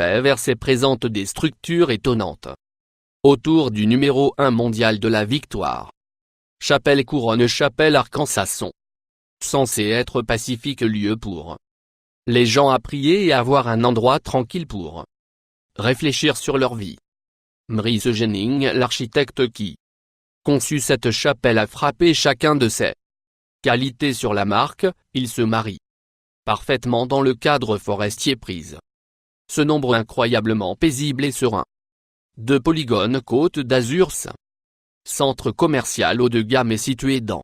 fait verser présente des structures étonnantes. Autour du numéro 1 mondial de la victoire. Chapelle couronne chapelle Arcansasson. Censé être pacifique lieu pour les gens à prier et avoir un endroit tranquille pour réfléchir sur leur vie. Maurice Jennings, l'architecte qui conçut cette chapelle, a frappé chacun de ses qualités sur la marque. Il se marie parfaitement dans le cadre forestier prise. Ce nombre incroyablement paisible et serein. De Polygone Côte d'Azur. Centre commercial haut de gamme est situé dans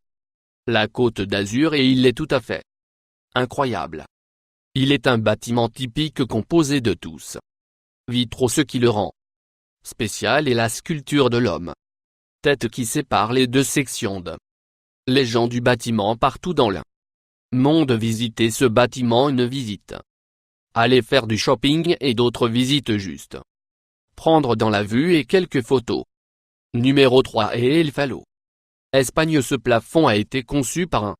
la Côte d'Azur et il est tout à fait incroyable. Il est un bâtiment typique composé de tous vitraux. Ce qui le rend spécial est la sculpture de l'homme tête qui sépare les deux sections de les gens du bâtiment partout dans le monde. Visitez ce bâtiment, une visite. Allez faire du shopping et d'autres visites juste prendre dans la vue et quelques photos. Numéro 3 et El Falo. Espagne. Ce plafond a été conçu par un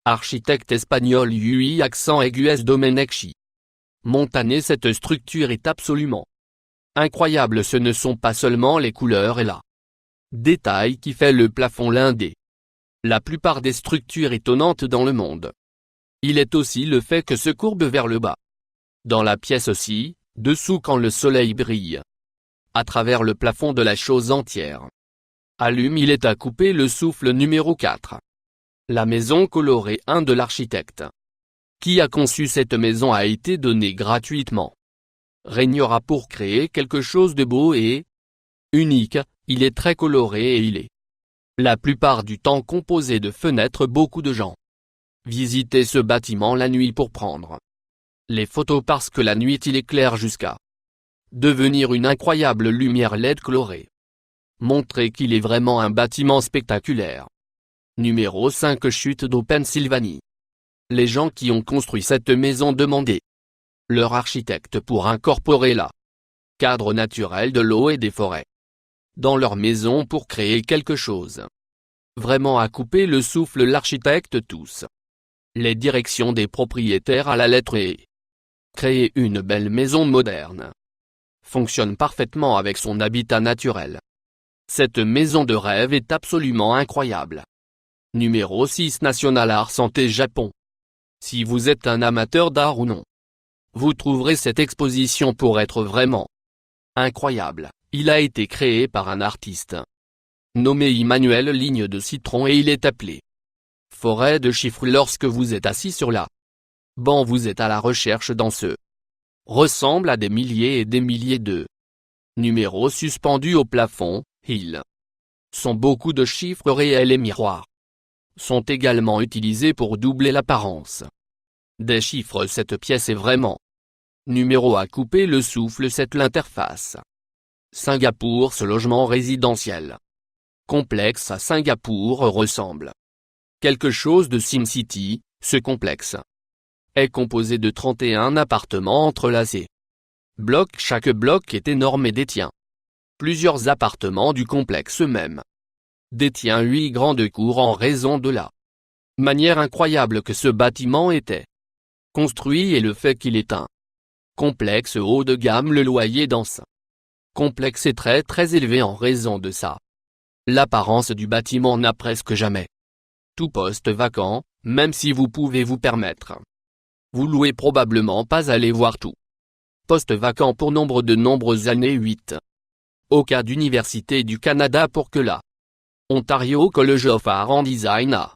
architecte espagnol UI accent aigu S. Domenech Montané. Cette structure est absolument incroyable. Ce ne sont pas seulement les couleurs et la détail qui fait le plafond l'un des la plupart des structures étonnantes dans le monde. Il est aussi le fait que se courbe vers le bas. Dans la pièce aussi, dessous quand le soleil brille à travers le plafond de la chose entière allume. Il est à couper le souffle. Numéro 4. La maison colorée 1 de l'architecte qui a conçu cette maison a été donnée gratuitement. Régnera pour créer quelque chose de beau et unique. Il est très coloré et il est la plupart du temps composé de fenêtres. Beaucoup de gens visitez ce bâtiment la nuit pour prendre les photos parce que la nuit il éclaire jusqu'à devenir une incroyable lumière LED colorée. Montrer qu'il est vraiment un bâtiment spectaculaire. Numéro 5. Chute d'eau Pennsylvanie. Les gens qui ont construit cette maison demandaient leur architecte pour incorporer la cadre naturel de l'eau et des forêts dans leur maison pour créer quelque chose vraiment à couper le souffle. L'architecte tous les directions des propriétaires à la lettre et créer une belle maison moderne. Fonctionne parfaitement avec son habitat naturel. Cette maison de rêve est absolument incroyable. Numéro 6. National Art Santé Japon. Si vous êtes un amateur d'art ou non, vous trouverez cette exposition pour être vraiment incroyable. Il a été créé par un artiste nommé Emmanuel Ligne de Citron et il est appelé forêt de chiffres. Lorsque vous êtes assis sur la banc, vous êtes à la recherche dans ce ressemble à des milliers et des milliers de numéros suspendus au plafond. Ils sont beaucoup de chiffres réels et miroirs sont également utilisés pour doubler l'apparence des chiffres. Cette pièce est vraiment numéro à couper le souffle. C'est l'interface Singapour. Ce logement résidentiel complexe à Singapour ressemble quelque chose de SimCity. Ce complexe est composé de 31 appartements entrelacés. Blocs. Chaque bloc est énorme et détient plusieurs appartements du complexe même. Détient 8 grandes cours en raison de la manière incroyable que ce bâtiment était construit et le fait qu'il est un complexe haut de gamme. Le loyer dans ce complexe est très élevé en raison de ça. L'apparence du bâtiment n'a presque jamais tout poste vacant, même si vous pouvez vous permettre. Vous louez probablement pas aller voir tout poste vacant pour de nombreuses années. 8. Au cas d'Université du Canada pour que la Ontario College of Art and Design a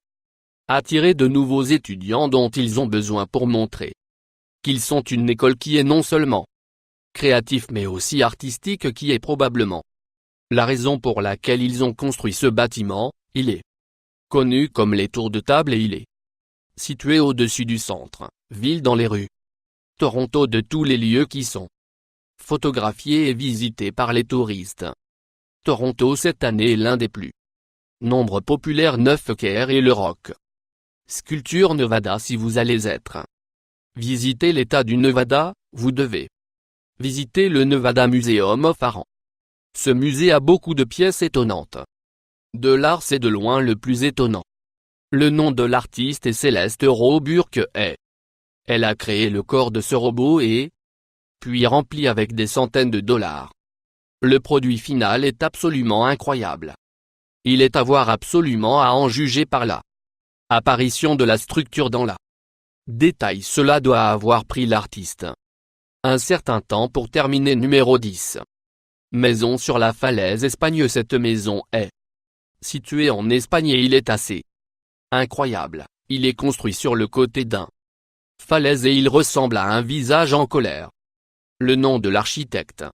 attiré de nouveaux étudiants dont ils ont besoin pour montrer qu'ils sont une école qui est non seulement créatif mais aussi artistique, qui est probablement la raison pour laquelle ils ont construit ce bâtiment. Il est connu comme les tours de table et il est situé au-dessus du centre-ville dans les rues Toronto. De tous les lieux qui sont photographiés et visités par les touristes, Toronto cette année est l'un des plus nombreux populaires. 9. Caire et le Rock Sculpture Nevada. Si vous allez visiter l'état du Nevada, vous devez visiter le Nevada Museum of Art. Ce musée a beaucoup de pièces étonnantes de l'art. C'est de loin le plus étonnant. Le nom de l'artiste est Céleste Roburk et elle a créé le corps de ce robot et puis rempli avec des centaines de dollars. Le produit final est absolument incroyable. Il est à voir absolument à en juger par la apparition de la structure dans la détail. Cela doit avoir pris l'artiste un certain temps pour terminer. Numéro 10. Maison sur la falaise Espagne. Cette maison est située en Espagne et il est assez incroyable. Il est construit sur le côté d'un falaise et il ressemble à un visage en colère. Le nom de l'architecte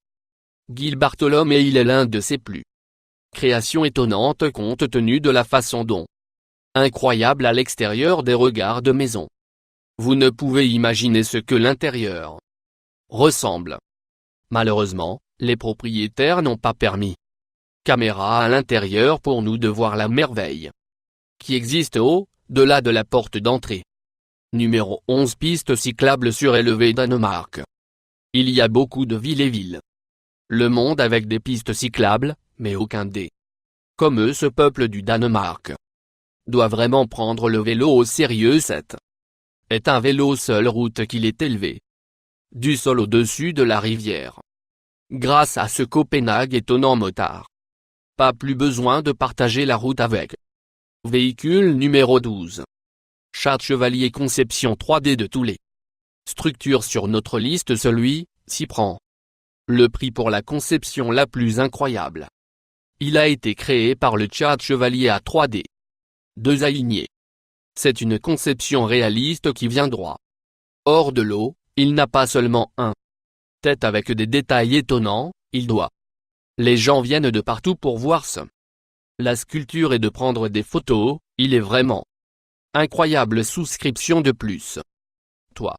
Gil Bartolome et il est l'un de ses plus créations étonnantes compte tenu de la façon dont incroyable à l'extérieur des regards de maison. Vous ne pouvez imaginer ce que l'intérieur ressemble. Malheureusement, les propriétaires n'ont pas permis caméra à l'intérieur pour nous de voir la merveille qui existe au-delà de la porte d'entrée. Numéro 11. Piste cyclable surélevée Danemark. Il y a beaucoup de villes et villes le monde avec des pistes cyclables, mais aucun des comme eux. Ce peuple du Danemark doit vraiment prendre le vélo au sérieux. Cette est un vélo seule route qu'il est élevé du sol au-dessus de la rivière. Grâce à ce Copenhague étonnant motard. Pas plus besoin de partager la route avec. Véhicule numéro 12. Chat Chevalier conception 3D de tous les structures sur notre liste. Celui-ci prend le prix pour la conception la plus incroyable. Il a été créé par le Chat Chevalier à 3D. 2 alignés. C'est une conception réaliste qui vient droit hors de l'eau. Il n'a pas seulement un tête avec des détails étonnants, il doit. Les gens viennent de partout pour voir la sculpture et de prendre des photos. Il est vraiment incroyable. Souscription de plus. Toi